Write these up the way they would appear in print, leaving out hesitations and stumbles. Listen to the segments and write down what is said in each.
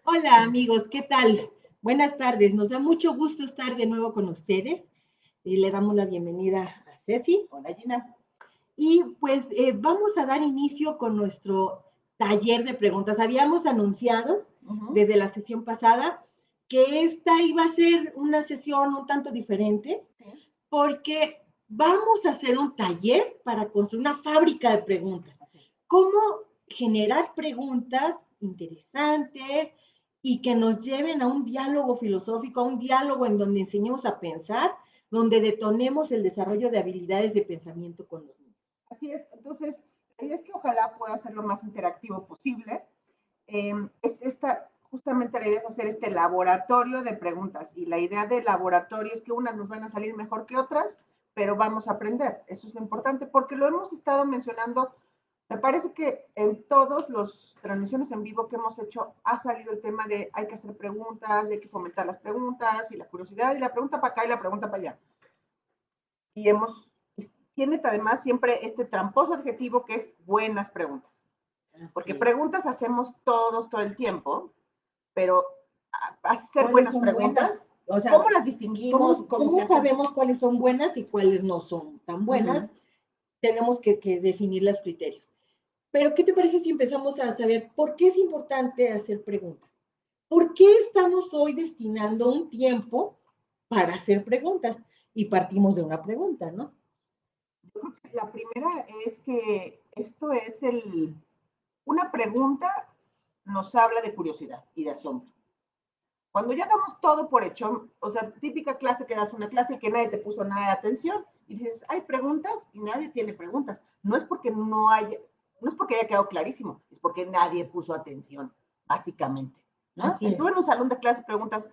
Hola amigos, ¿qué tal? Buenas tardes, nos da mucho gusto estar de nuevo con ustedes y le damos la bienvenida a Ceci. Hola Gina. Y pues vamos a dar inicio con nuestro taller de preguntas. Habíamos anunciado Ujú. desde la sesión pasada que esta iba a ser una sesión un tanto diferente Sí. porque vamos a hacer un taller para construir una fábrica de preguntas. Así es. ¿Cómo generar preguntas interesantes y que nos lleven a un diálogo filosófico, a un diálogo en donde enseñemos a pensar, donde detonemos el desarrollo de habilidades de pensamiento con los niños? Así es. Entonces, la idea es que ojalá pueda ser lo más interactivo posible. Justamente la idea es hacer este laboratorio de preguntas. Y la idea del laboratorio es que unas nos van a salir mejor que otras, pero vamos a aprender. Eso es lo importante, porque lo hemos estado mencionando. Me parece que en todas las transmisiones en vivo que hemos hecho ha salido el tema de hay que hacer preguntas, hay que fomentar las preguntas y la curiosidad y la pregunta para acá y la pregunta para allá. Y tiene además siempre este tramposo adjetivo que es buenas preguntas. Porque Así es. preguntas hacemos todos todo el tiempo, pero hacer ¿Cuáles buenas son buenas? preguntas, O sea, ¿cómo las distinguimos? ¿Cómo se ¿cómo hacen? sabemos cuáles son buenas y cuáles no son tan Uh buenas? -huh. Tenemos que definir los criterios. Pero, ¿qué te parece si empezamos a saber por qué es importante hacer preguntas? ¿Por qué estamos hoy destinando un tiempo para hacer preguntas? Y partimos de una pregunta, ¿no? Yo creo que la primera es que esto es una pregunta nos habla de curiosidad y de asombro. Cuando ya damos todo por hecho, o sea, típica clase que das una clase y que nadie te puso nada de atención y dices, hay preguntas y nadie tiene preguntas. No es porque haya quedado clarísimo, es porque nadie puso atención, básicamente, ¿no? Así es. Tú en un salón de clase preguntas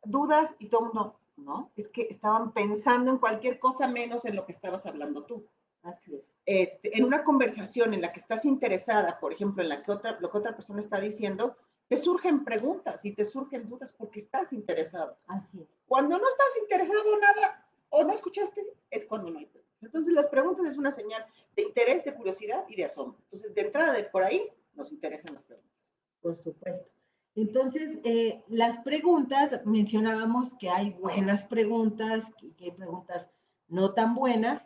dudas y todo el mundo, ¿no? Es que estaban pensando en cualquier cosa menos en lo que estabas hablando tú. Así es. En una conversación en la que estás interesada, por ejemplo, en lo que otra persona está diciendo, te surgen preguntas y te surgen dudas porque estás interesado. Así es. Cuando no estás interesado en nada o no escuchaste, es cuando no hay preguntas. Entonces, las preguntas es una señal de interés, de curiosidad y de asombro. Entonces, de entrada, de por ahí, nos interesan las preguntas. Por supuesto. Entonces, las preguntas, mencionábamos que hay buenas preguntas, que hay preguntas no tan buenas,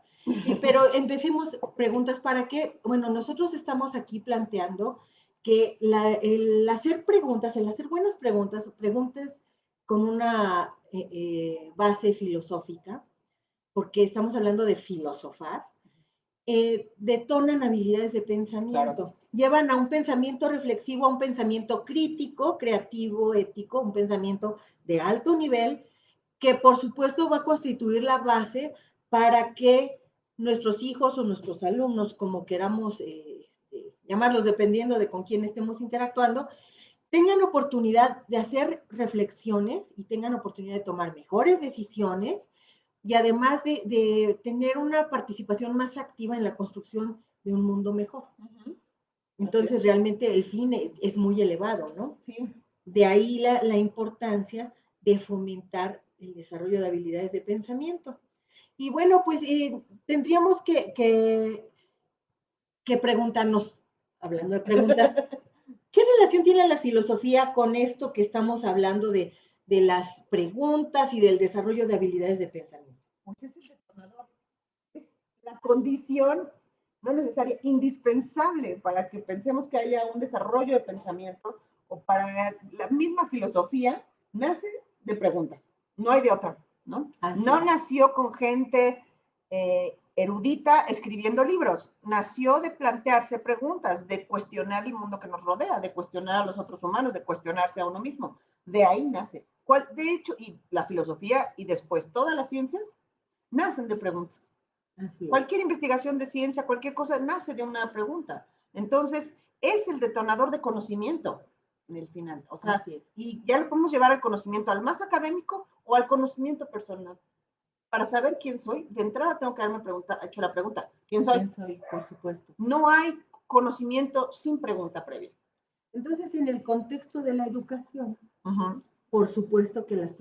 pero empecemos preguntas para qué. Bueno, nosotros estamos aquí planteando que el hacer preguntas, el hacer buenas preguntas, preguntas con una base filosófica, porque estamos hablando de filosofar, detonan habilidades de pensamiento, Claro. llevan a un pensamiento reflexivo, a un pensamiento crítico, creativo, ético, un pensamiento de alto nivel, que por supuesto va a constituir la base para que nuestros hijos o nuestros alumnos, como queramos llamarlos, dependiendo de con quién estemos interactuando, tengan oportunidad de hacer reflexiones y tengan oportunidad de tomar mejores decisiones y además de tener una participación más activa en la construcción de un mundo mejor. Uh -huh. Así Entonces, es. realmente el fin es muy elevado, ¿no? Sí. De ahí la importancia de fomentar el desarrollo de habilidades de pensamiento. Y bueno, pues tendríamos que preguntarnos, hablando de preguntas, ¿qué relación tiene la filosofía con esto que estamos hablando de las preguntas y del desarrollo de habilidades de pensamiento? Pues es el detonador. Es la condición no necesaria, indispensable para que pensemos que haya un desarrollo de pensamiento o para la misma filosofía, nace de preguntas, no hay de otra, ¿no? Así No es. nació con gente erudita escribiendo libros, nació de plantearse preguntas, de cuestionar el mundo que nos rodea, de cuestionar a los otros humanos, de cuestionarse a uno mismo. De ahí nace. De hecho, y la filosofía y después todas las ciencias nacen de preguntas. Así es. Cualquier investigación de ciencia, cualquier cosa, nace de una pregunta. Entonces, es el detonador de conocimiento en el final. O sea, Así es. y ya lo podemos llevar al conocimiento al más académico o al conocimiento personal. Para saber quién soy, de entrada tengo que haberme hecho la pregunta, ¿quién soy? ¿Quién soy? Por supuesto. No hay conocimiento sin pregunta previa. Entonces, en el contexto de la educación, Uh -huh. por supuesto que las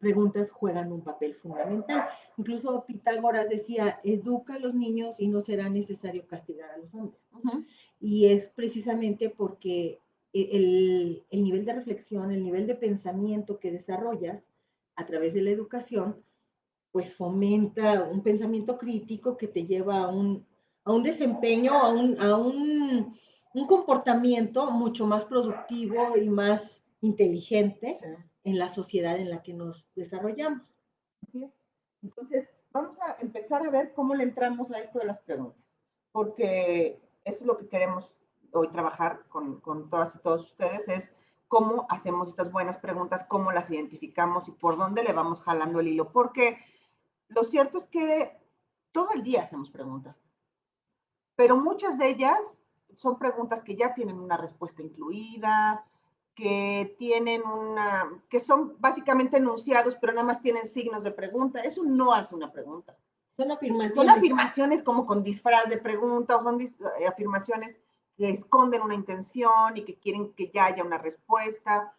preguntas juegan un papel fundamental. Incluso Pitágoras decía, educa a los niños y no será necesario castigar a los hombres. Uh -huh. Y es precisamente porque el nivel de reflexión, el nivel de pensamiento que desarrollas a través de la educación, pues fomenta un pensamiento crítico que te lleva a un desempeño, un comportamiento mucho más productivo y más inteligente Sí. en la sociedad en la que nos desarrollamos. Así es. Entonces, vamos a empezar a ver cómo le entramos a esto de las preguntas, porque esto es lo que queremos hoy trabajar con todas y todos ustedes, es cómo hacemos estas buenas preguntas, cómo las identificamos y por dónde le vamos jalando el hilo, porque lo cierto es que todo el día hacemos preguntas, pero muchas de ellas son preguntas que ya tienen una respuesta incluida, que son básicamente enunciados, pero nada más tienen signos de pregunta. Eso no hace una pregunta. Son afirmaciones como con disfraz de pregunta, o son afirmaciones que esconden una intención y que quieren que ya haya una respuesta,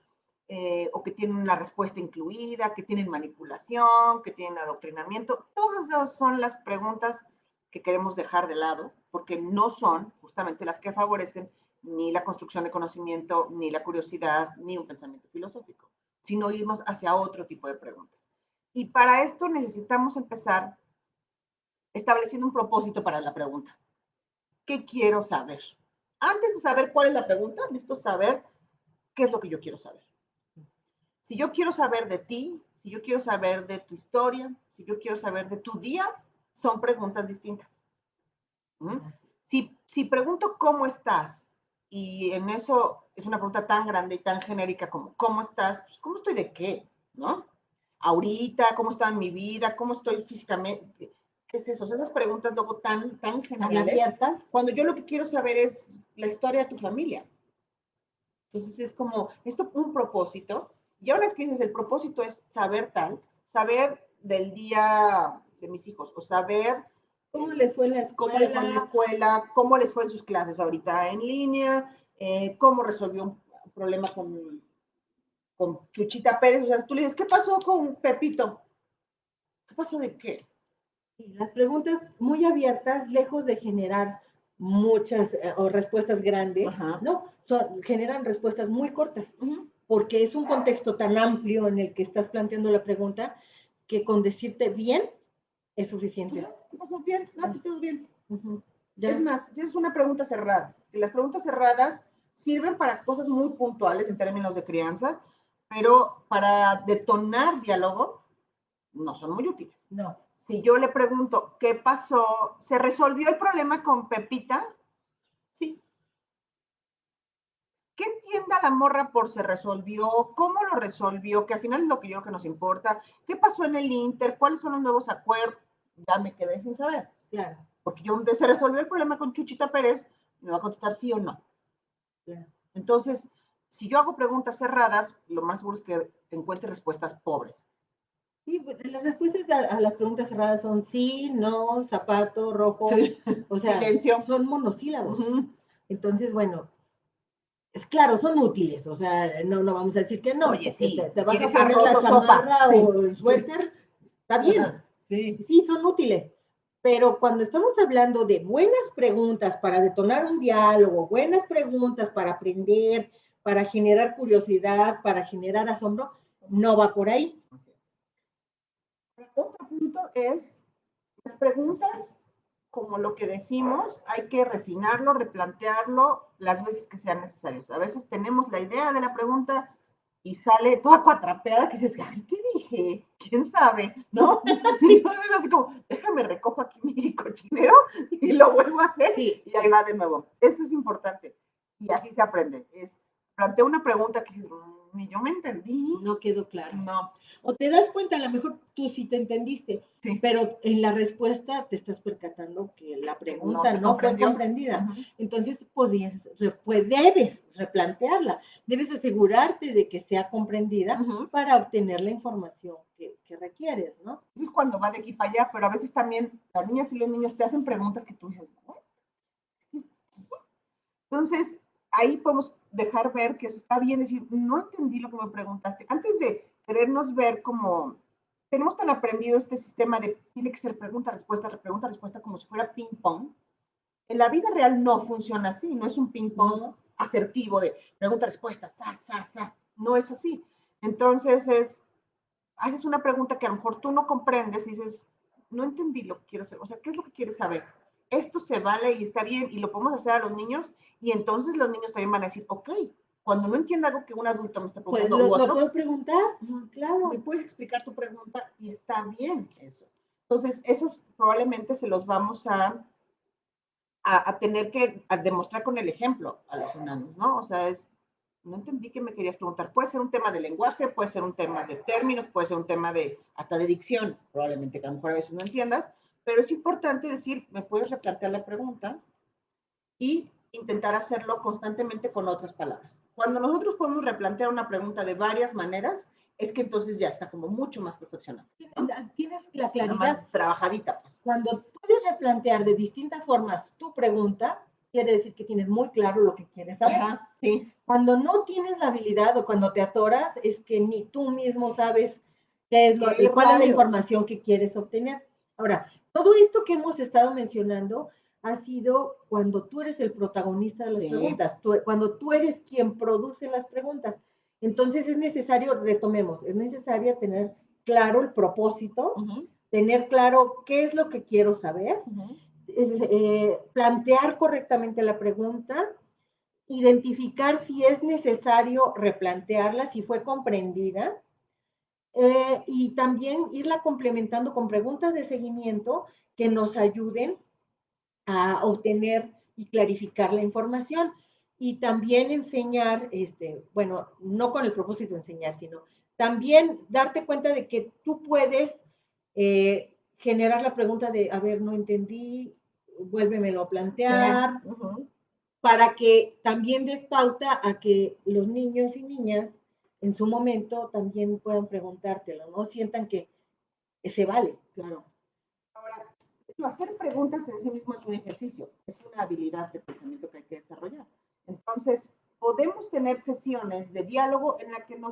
o que tienen una respuesta incluida, que tienen manipulación, que tienen adoctrinamiento. Todas esas son las preguntas que queremos dejar de lado, porque no son justamente las que favorecen ni la construcción de conocimiento, ni la curiosidad, ni un pensamiento filosófico, sino irnos hacia otro tipo de preguntas. Y para esto necesitamos empezar estableciendo un propósito para la pregunta. ¿Qué quiero saber? Antes de saber cuál es la pregunta, necesito saber qué es lo que yo quiero saber. Si yo quiero saber de ti, si yo quiero saber de tu historia, si yo quiero saber de tu día, son preguntas distintas. ¿Mm? Si pregunto cómo estás, y en eso es una pregunta tan grande y tan genérica como ¿cómo estás? Pues, ¿cómo estoy de qué? ¿No? Ahorita, ¿cómo está en mi vida? ¿Cómo estoy físicamente? ¿Qué es eso? O sea, esas preguntas luego tan generales. Abiertas. Cuando yo lo que quiero saber es la historia de tu familia. Entonces es como, esto un propósito. Y ahora es que dices, el propósito es saber saber del día de mis hijos, o saber ¿Cómo les fue en la escuela? cómo les fue en la escuela, cómo les fue en sus clases ahorita en línea, cómo resolvió un problema con Chuchita Pérez. O sea, tú le dices, ¿qué pasó con Pepito? ¿Qué pasó de qué? Y las preguntas muy abiertas, lejos de generar muchas o respuestas grandes, Ajá. ¿no? Generan respuestas muy cortas, Uh-huh. porque es un contexto tan amplio en el que estás planteando la pregunta que con decirte bien es suficiente. Uh-huh. ¿Qué pasó? Bien, no, todo bien. Uh-huh. Es más, es una pregunta cerrada. Y las preguntas cerradas sirven para cosas muy puntuales en términos de crianza, pero para detonar diálogo no son muy útiles. No. Si yo le pregunto, ¿qué pasó? ¿Se resolvió el problema con Pepita? Sí. ¿Qué entienda la morra por se resolvió? ¿Cómo lo resolvió? Que al final es lo que yo creo que nos importa. ¿Qué pasó en el Inter? ¿Cuáles son los nuevos acuerdos? Ya me quedé sin saber. Claro. Porque yo, donde se resolvió el problema con Chuchita Pérez, me va a contestar sí o no. Claro. Entonces, si yo hago preguntas cerradas, lo más seguro es que encuentre respuestas pobres. Sí, pues, las respuestas a las preguntas cerradas son sí, no, zapato, rojo, Sí. o sea, silencio. Son monosílabos. Uh-huh. Entonces, bueno, es claro, son útiles, o sea, no vamos a decir que no. Oye, sí, te vas a ¿quieres poner arroz la o sopa? chamarra Sí, o el suéter, está bien. Sí. Sí, son útiles. Pero cuando estamos hablando de buenas preguntas para detonar un diálogo, buenas preguntas para aprender, para generar curiosidad, para generar asombro, no va por ahí. Así es. Otro punto es las preguntas, como lo que decimos, hay que refinarlo, replantearlo las veces que sean necesarias. A veces tenemos la idea de la pregunta y sale toda cuatrapeada que dices, ay, ¿qué dije? ¿Quién sabe? ¿No? Y entonces así como, déjame recojo aquí mi cochinero y lo vuelvo a hacer Sí. y ahí va de nuevo. Eso es importante. Y así se aprende. Planteo una pregunta que dices, ni yo me entendí. No quedó claro. No. O te das cuenta, a lo mejor tú sí te entendiste, Sí. pero en la respuesta te estás percatando que la pregunta no fue comprendida. Uh-huh. Entonces, pues debes replantearla, debes asegurarte de que sea comprendida Uh-huh. para obtener la información que requieres, ¿no? Eso es cuando va de aquí para allá, pero a veces también las niñas y los niños te hacen preguntas que tú dices, ¿no? Entonces, ahí podemos dejar ver que está bien decir, no entendí lo que me preguntaste. Antes de querernos ver como, tenemos tan aprendido este sistema de tiene que ser pregunta, respuesta, como si fuera ping pong. En la vida real no funciona así, no es un ping pong. No. asertivo de pregunta-respuesta, no es así. Entonces haces una pregunta que a lo mejor tú no comprendes y dices, no entendí lo que quiero saber, o sea, ¿qué es lo que quieres saber? Esto se vale y está bien y lo podemos hacer a los niños y entonces los niños también van a decir, ok, cuando no entiendo algo que un adulto me está preguntando pues u otro, lo puedo preguntar, claro. me puedes explicar tu pregunta y está bien eso. Entonces, esos probablemente se los vamos a tener que demostrar con el ejemplo a los enanos, ¿no? O sea, no entendí qué me querías preguntar. Puede ser un tema de lenguaje, puede ser un tema de términos, puede ser un tema hasta de dicción, probablemente que a lo mejor a veces no entiendas, pero es importante decir, me puedes replantear la pregunta y intentar hacerlo constantemente con otras palabras. Cuando nosotros podemos replantear una pregunta de varias maneras, es que entonces ya está como mucho más perfeccionado, ¿no? Tienes la claridad. Más trabajadita, pues. Cuando puedes replantear de distintas formas tu pregunta, quiere decir que tienes muy claro lo que quieres saber. Ajá, sí. Cuando no tienes la habilidad o cuando te atoras, es que ni tú mismo sabes qué es y cuál es la información que quieres obtener. Ahora, todo esto que hemos estado mencionando ha sido cuando tú eres el protagonista de las preguntas, cuando tú eres quien produce las preguntas. Entonces es necesario, retomemos, es necesario tener claro el propósito, tener claro qué es lo que quiero saber, plantear correctamente la pregunta, identificar si es necesario replantearla, si fue comprendida, y también irla complementando con preguntas de seguimiento que nos ayuden a obtener y clarificar la información. Y también enseñar, bueno, no con el propósito de enseñar, sino también darte cuenta de que tú puedes generar la pregunta de, a ver, no entendí, vuélvemelo a plantear, para que también des pauta a que los niños y niñas en su momento también puedan preguntártelo, ¿no? Sientan que se vale. Claro. Ahora, hacer preguntas en sí mismo es un ejercicio, es una habilidad de pensamiento que hay que desarrollar. Entonces, podemos tener sesiones de diálogo en la que a lo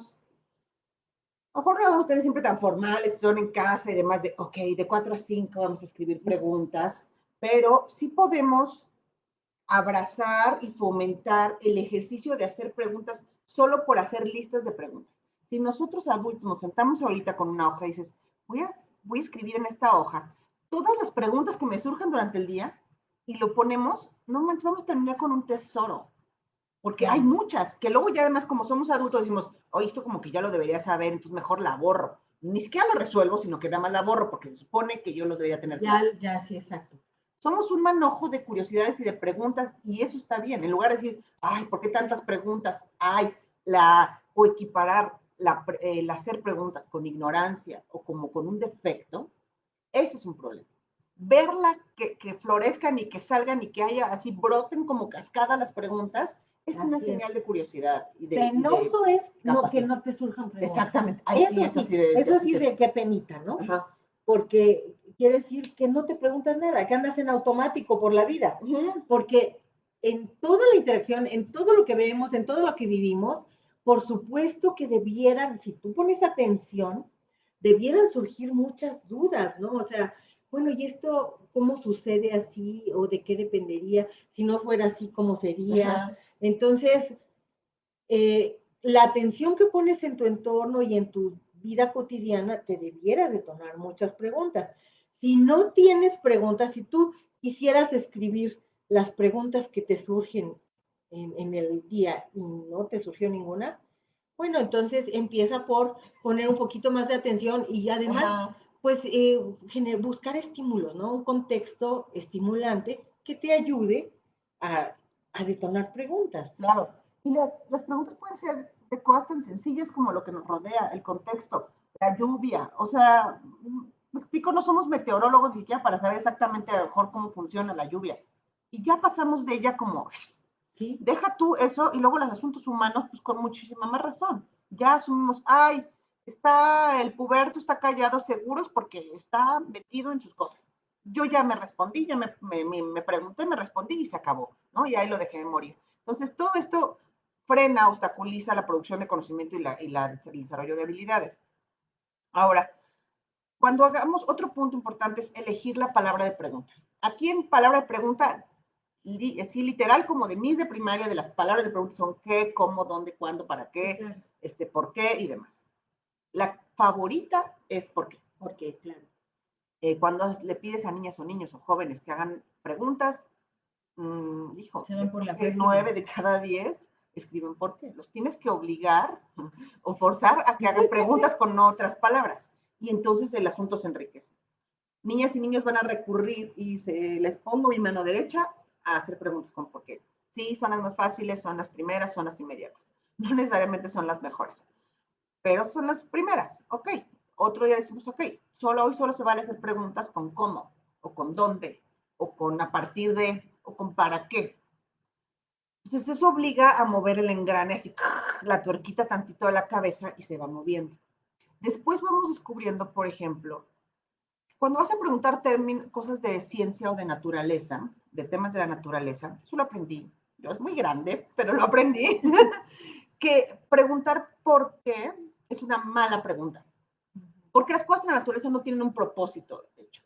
mejor no vamos a tener siempre tan formales, son en casa y demás, de, ok, de 4 a 5 vamos a escribir preguntas, pero sí podemos abrazar y fomentar el ejercicio de hacer preguntas solo por hacer listas de preguntas. Si nosotros adultos nos sentamos ahorita con una hoja y dices, voy a escribir en esta hoja todas las preguntas que me surjan durante el día y lo ponemos, no manches, vamos a terminar con un tesoro. Porque hay muchas, que luego ya además como somos adultos decimos, oye, esto como que ya lo debería saber, entonces mejor la borro. Ni siquiera lo resuelvo, sino que nada más la borro porque se supone que yo lo debería tener. Ya, sí, exacto. Somos un manojo de curiosidades y de preguntas y eso está bien. En lugar de decir, ay, ¿por qué tantas preguntas? Ay, o equiparar el hacer preguntas con ignorancia o como con un defecto, ese es un problema. Verla que florezcan y que salgan y que haya así, broten como cascada las preguntas, es una señal de curiosidad. Penoso es que no te surjan preguntas. Exactamente. Ay, eso sí de qué penita, ¿no? Ajá. Porque quiere decir que no te preguntas nada, que andas en automático por la vida. Porque en toda la interacción, en todo lo que vemos, en todo lo que vivimos, por supuesto que debieran, si tú pones atención, debieran surgir muchas dudas, ¿no? O sea, bueno, ¿y esto cómo sucede así? ¿O de qué dependería? Si no fuera así, ¿cómo sería? Ajá. Entonces, la atención que pones en tu entorno y en tu vida cotidiana te debiera detonar muchas preguntas. Si no tienes preguntas, si tú quisieras escribir las preguntas que te surgen en el día y no te surgió ninguna, bueno, entonces empieza por poner un poquito más de atención y además, pues, buscar estímulos, ¿no? Un contexto estimulante que te ayude a detonar preguntas. Claro. Y las preguntas pueden ser de cosas tan sencillas como lo que nos rodea, el contexto, la lluvia. O sea, me explico, no somos meteorólogos ni siquiera para saber exactamente a lo mejor cómo funciona la lluvia. Y ya pasamos de ella como, ¿sí? Deja tú eso y luego los asuntos humanos, pues con muchísima más razón. Ya asumimos, ay, el puberto está callado, seguros porque está metido en sus cosas. Yo ya me respondí, ya me pregunté, me respondí y se acabó, ¿no? Y ahí lo dejé de morir. Entonces, todo esto frena, obstaculiza la producción de conocimiento y el desarrollo de habilidades. Ahora, cuando hagamos otro punto importante es elegir la palabra de pregunta. Aquí en palabra de pregunta, así literal como de mis de primaria, de las palabras de preguntas son qué, cómo, dónde, cuándo, para qué, Claro. por qué y demás. La favorita es por qué. Porque, claro. Cuando le pides a niñas o niños o jóvenes que hagan preguntas, dijo, Se van por la que fácil. 9 de cada 10 escriben por qué. Los tienes que obligar o forzar a que hagan preguntas con otras palabras. Y entonces el asunto se enriquece. Niñas y niños van a recurrir y les pongo mi mano derecha a hacer preguntas con por qué. Sí, son las más fáciles, son las primeras, son las inmediatas. No necesariamente son las mejores, pero son las primeras. Ok. Otro día decimos, ok, hoy solo se vale hacer preguntas con cómo, o con dónde, o con a partir de, o con para qué. Entonces eso obliga a mover el engrane, así, la tuerquita tantito de la cabeza y se va moviendo. Después vamos descubriendo, por ejemplo, cuando vas a preguntar cosas de ciencia o de naturaleza, de temas de la naturaleza, eso lo aprendí. Yo es muy grande, pero lo aprendí. Que preguntar por qué es una mala pregunta. Porque las cosas de la naturaleza no tienen un propósito, de hecho.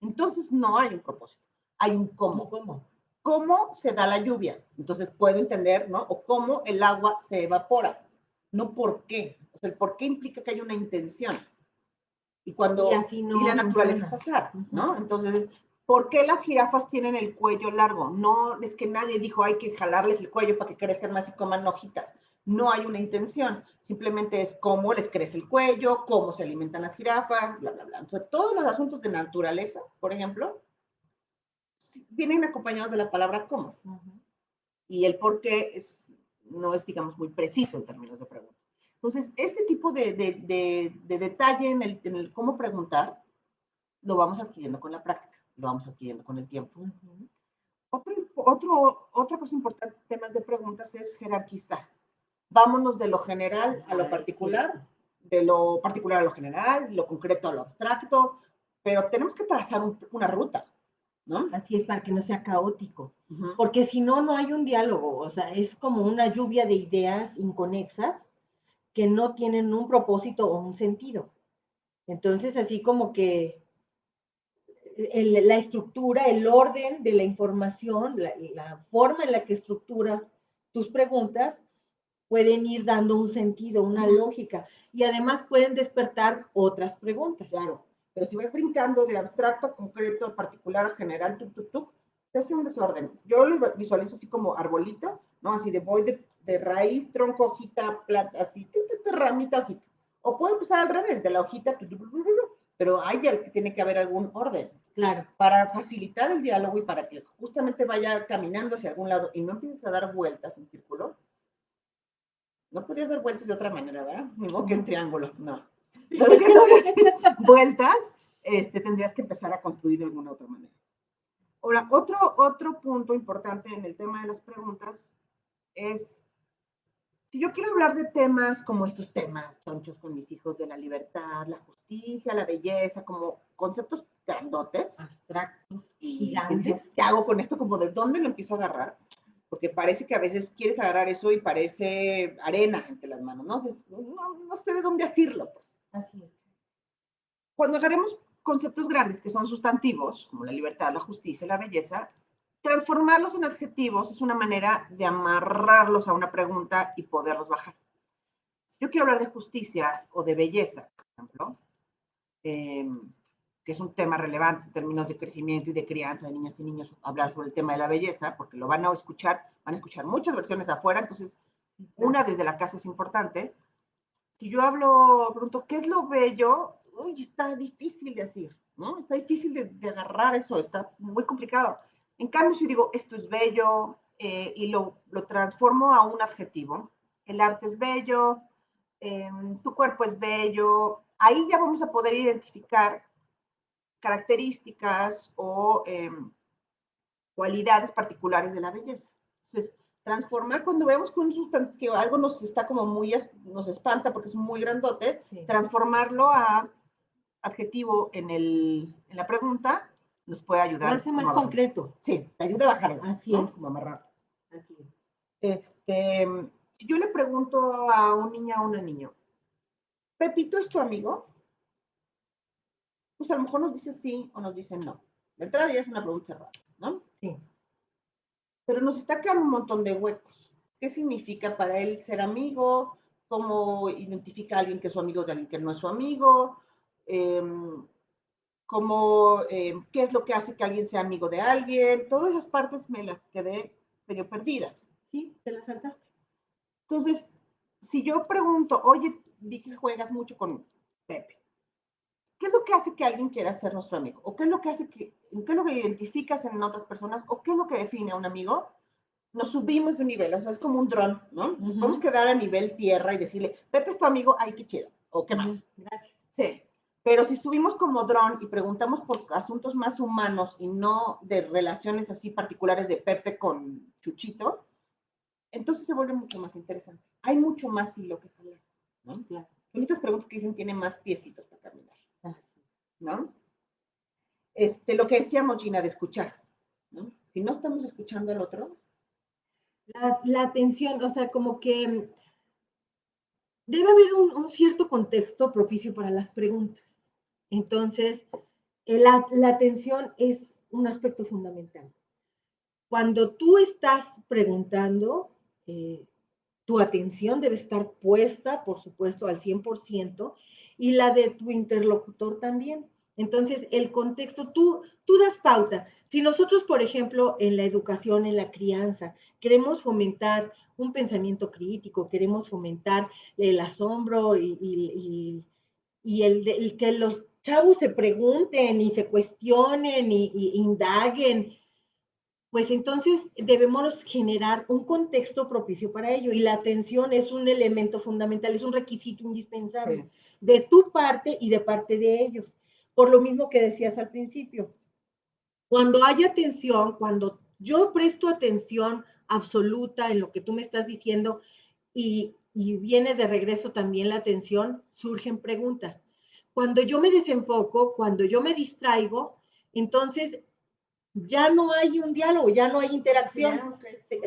Entonces no hay un propósito, hay un cómo. ¿Cómo se da la lluvia? Entonces puedo entender, ¿no? O cómo el agua se evapora, no por qué. O sea, el por qué implica que hay una intención. Y la naturaleza es azar, ¿no? Entonces, ¿por qué las jirafas tienen el cuello largo? No es que nadie dijo hay que jalarles el cuello para que crezcan más y coman hojitas. No hay una intención, simplemente es cómo les crece el cuello, cómo se alimentan las jirafas, bla, bla, bla. Entonces, todos los asuntos de naturaleza, por ejemplo, vienen acompañados de la palabra cómo. Y el por qué no es, digamos, muy preciso en términos de pregunta. Entonces, este tipo de detalle en el cómo preguntar lo vamos adquiriendo con la práctica, lo vamos adquiriendo con el tiempo. Otra cosa importante en temas de preguntas es jerarquizar. Vámonos de lo general a lo particular, de lo particular a lo general, de lo concreto a lo abstracto, pero tenemos que trazar una ruta, ¿no? Así es, para que no sea caótico. Porque si no, no hay un diálogo. O sea, es como una lluvia de ideas inconexas que no tienen un propósito o un sentido. Entonces, así como que la estructura, el orden de la información, la forma en la que estructuras tus preguntas, pueden ir dando un sentido, una lógica, y además pueden despertar otras preguntas. Claro, pero si vas brincando de abstracto a concreto, a particular a general, se hace un desorden. Yo lo visualizo así como arbolito, ¿no? Así de voy de raíz, tronco, hojita, plata, así, ramita, hojita. O puedo empezar al revés, de la hojita, pero tiene que haber algún orden. Claro. Para facilitar el diálogo y para que justamente vaya caminando hacia algún lado y no empieces a dar vueltas en círculo. No podrías dar vueltas de otra manera, ¿verdad? Ni modo que en triángulo, no. Vueltas, tendrías que empezar a construir de alguna otra manera. Ahora, otro punto importante en el tema de las preguntas es, si yo quiero hablar de temas como estos temas, chonchos con mis hijos, de la libertad, la justicia, la belleza, como conceptos grandotes, abstractos, gigantes, ¿qué hago con esto? Como de dónde lo empiezo a agarrar, porque parece que a veces quieres agarrar eso y parece arena entre las manos, ¿no? Entonces, no sé de dónde asirlo, pues. Así es. Cuando agarremos conceptos grandes que son sustantivos, como la libertad, la justicia, la belleza, transformarlos en adjetivos es una manera de amarrarlos a una pregunta y poderlos bajar. Si yo quiero hablar de justicia o de belleza, por ejemplo, que es un tema relevante en términos de crecimiento y de crianza de niñas y niños, hablar sobre el tema de la belleza, porque lo van a escuchar muchas versiones afuera, entonces una desde la casa es importante. Si yo pregunto, ¿qué es lo bello? Uy, está difícil de decir, ¿no? Está difícil de agarrar eso, está muy complicado. En cambio, si digo, esto es bello, y lo transformo a un adjetivo, el arte es bello, tu cuerpo es bello, ahí ya vamos a poder identificar características o cualidades particulares de la belleza. Entonces, transformar cuando vemos que algo nos está como nos espanta porque es muy grandote, sí. Transformarlo a adjetivo en la pregunta nos puede ayudar. Lo hace más concreto. Sí, te ayuda a bajar. Así ¿no? es. Como amarrar. Así es. Si yo le pregunto a un niño o a una niña, ¿Pepito es tu amigo? Pues a lo mejor nos dice sí o nos dice no. De entrada ya es una pregunta cerrada, ¿no? Sí. pero nos está quedando un montón de huecos. ¿Qué significa para él ser amigo? ¿Cómo identifica a alguien que es su amigo de alguien que no es su amigo? Eh, ¿Qué es lo que hace que alguien sea amigo de alguien? Todas esas partes me las quedé medio perdidas. Sí, te la saltaste. Entonces, si yo pregunto, oye, vi que juegas mucho con Pepe, ¿qué es lo que hace que alguien quiera ser nuestro amigo? ¿O qué es lo que hace qué es lo que identificas en otras personas? ¿O qué es lo que define a un amigo? Nos subimos de un nivel, o sea, es como un dron, ¿no? Podemos quedar a nivel tierra y decirle, Pepe es tu amigo, ay, qué chido, o qué mal. Gracias. Sí, pero si subimos como dron y preguntamos por asuntos más humanos y no de relaciones así particulares de Pepe con Chuchito, entonces se vuelve mucho más interesante. Hay mucho más hilo que jalar, ¿no? Claro. Bonitas preguntas que dicen, tiene más piecitos para caminar, ¿no? Lo que decíamos, Gina, de escuchar, ¿no? Si no estamos escuchando al otro. La atención, o sea, como que debe haber un cierto contexto propicio para las preguntas. Entonces, la atención es un aspecto fundamental. Cuando tú estás preguntando, tu atención debe estar puesta, por supuesto, al 100% y la de tu interlocutor también. Entonces, el contexto, tú das pauta. Si nosotros, por ejemplo, en la educación, en la crianza, queremos fomentar un pensamiento crítico, queremos fomentar el asombro y el que los chavos se pregunten y se cuestionen y indaguen, pues entonces debemos generar un contexto propicio para ello y la atención es un elemento fundamental, es un requisito indispensable de tu parte y de parte de ellos. Por lo mismo que decías al principio, cuando hay atención, cuando yo presto atención absoluta en lo que tú me estás diciendo y viene de regreso también la atención, surgen preguntas. Cuando yo me desenfoco, cuando yo me distraigo, entonces ya no hay un diálogo, ya no hay interacción,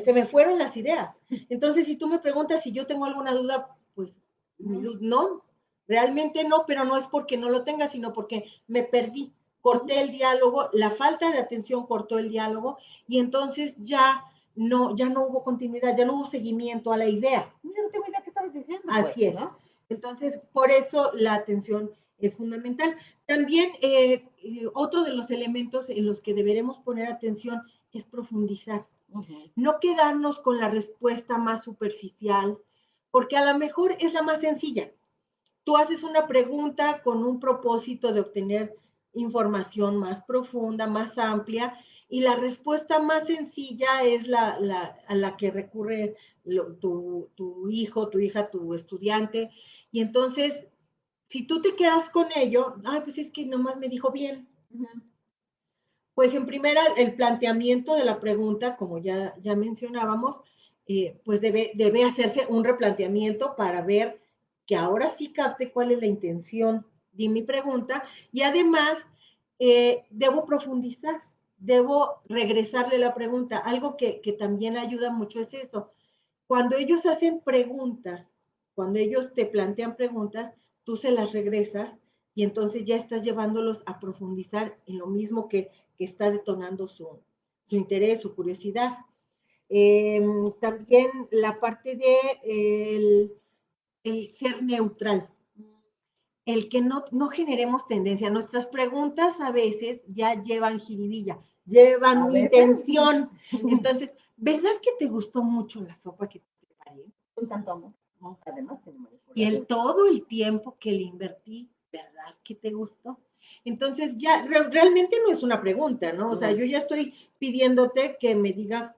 se me fueron las ideas. Entonces, si tú me preguntas si yo tengo alguna duda, pues no, realmente no, pero no es porque no lo tenga, sino porque me perdí, corté el diálogo, la falta de atención cortó el diálogo y entonces ya no hubo continuidad, ya no hubo seguimiento a la idea. Mira, no tengo idea qué estabas diciendo. Así pues, es. ¿no? Entonces, por eso la atención es fundamental. También otro de los elementos en los que deberemos poner atención es profundizar. No quedarnos con la respuesta más superficial, porque a lo mejor es la más sencilla. Tú haces una pregunta con un propósito de obtener información más profunda, más amplia, y la respuesta más sencilla es a la que recurre tu hijo, tu hija, tu estudiante. Y entonces, si tú te quedas con ello, ay, pues es que nomás me dijo bien. Pues en primera, el planteamiento de la pregunta, como ya mencionábamos, pues debe hacerse un replanteamiento para ver que ahora sí capte cuál es la intención de mi pregunta y además debo profundizar, debo regresarle la pregunta. Algo que también ayuda mucho es eso. Cuando ellos hacen preguntas, cuando ellos te plantean preguntas, tú se las regresas y entonces ya estás llevándolos a profundizar en lo mismo que está detonando su interés, su curiosidad. También la parte de el ser neutral, el que no generemos tendencia. Nuestras preguntas a veces ya llevan jiribilla, llevan una intención. Entonces, ¿verdad que te gustó mucho la sopa que te preparé? Con tanto amor. Además, tenemos Y todo el tiempo que le invertí, ¿verdad que te gustó? Entonces ya realmente no es una pregunta, ¿no? O sea, yo ya estoy pidiéndote que me digas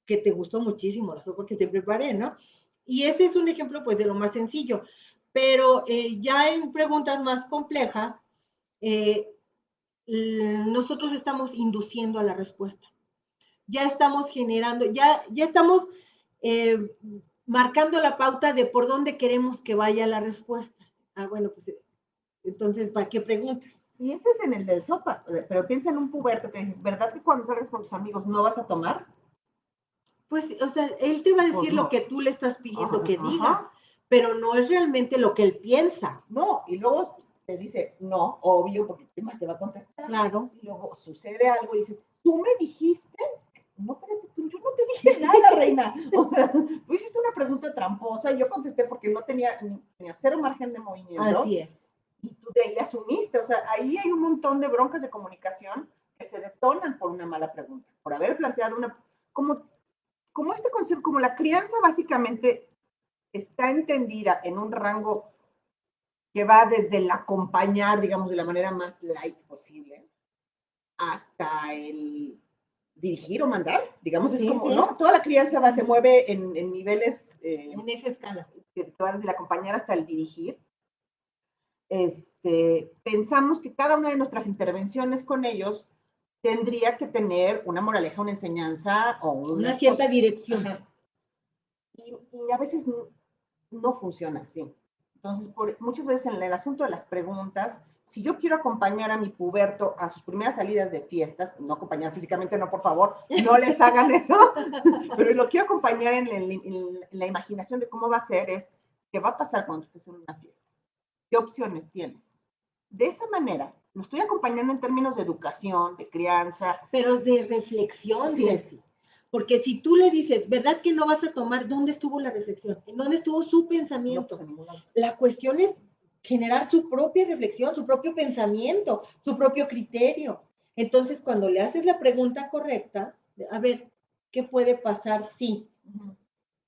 que te gustó muchísimo la sopa que te preparé, ¿no? Y ese es un ejemplo, pues, de lo más sencillo. Pero ya en preguntas más complejas, eh, nosotros estamos induciendo a la respuesta. Ya estamos generando, ya estamos eh, marcando la pauta de por dónde queremos que vaya la respuesta. Ah, bueno, pues entonces, ¿para qué preguntas? Y ese es en el del sopa, pero piensa en un puberto que dices, ¿verdad que cuando sales con tus amigos no vas a tomar? Pues, o sea, él te va a decir Pues no. lo que tú le estás pidiendo que diga, pero no es realmente lo que él piensa. No, y luego te dice, no, obvio, porque ¿qué más te va a contestar? Claro. Y luego sucede algo y dices, ¿tú me dijiste? No, espérate, yo no te te dije nada, reina. O sea, tú hiciste una pregunta tramposa y yo contesté porque no tenía cero margen de movimiento. Así es. Y tú de ahí asumiste. O sea, ahí hay un montón de broncas de comunicación que se detonan por una mala pregunta, por haber planteado una... Como este concepto, como la crianza básicamente está entendida en un rango que va desde el acompañar, digamos, de la manera más light posible, hasta el dirigir o mandar, digamos, es como, ¿no? Toda la crianza se mueve en niveles, en esa escala, que van desde el acompañar hasta el dirigir. Pensamos que cada una de nuestras intervenciones con ellos tendría que tener una moraleja, una enseñanza o una cierta dirección. Y a veces no funciona así. Entonces, muchas veces en el asunto de las preguntas, si yo quiero acompañar a mi puberto a sus primeras salidas de fiestas, no acompañar físicamente, no, por favor, no les hagan eso, pero lo quiero acompañar en la imaginación de cómo va a ser, es qué va a pasar cuando estés en una fiesta, qué opciones tienes. De esa manera, lo estoy acompañando en términos de educación, de crianza. Pero de reflexión, sí. Porque si tú le dices, ¿verdad que no vas a tomar? ¿Dónde estuvo la reflexión? ¿En dónde estuvo su pensamiento? No, pues, la cuestión es generar su propia reflexión, su propio pensamiento, su propio criterio. Entonces, cuando le haces la pregunta correcta, a ver, ¿qué puede pasar si?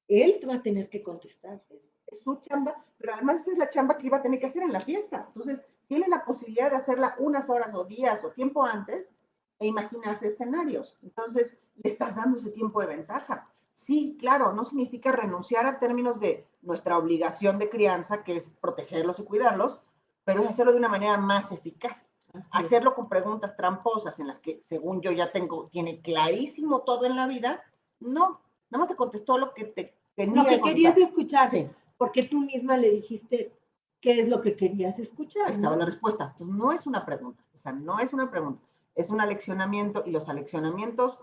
Él te va a tener que contestar. Es su chamba, pero además esa es la chamba que iba a tener que hacer en la fiesta. Entonces, tiene la posibilidad de hacerla unas horas o días o tiempo antes e imaginarse escenarios. Entonces, le estás dando ese tiempo de ventaja. Sí, claro, no significa renunciar a términos de nuestra obligación de crianza, que es protegerlos y cuidarlos, pero es hacerlo de una manera más eficaz. Hacerlo con preguntas tramposas en las que, según yo ya tiene clarísimo todo en la vida, no, nada más te contestó lo que te tenía lo que querías escuchar. Sí. Porque tú misma le dijiste qué es lo que querías escuchar. Ahí estaba la respuesta. Entonces, no es una pregunta. O sea, no es una pregunta. Es un aleccionamiento y los aleccionamientos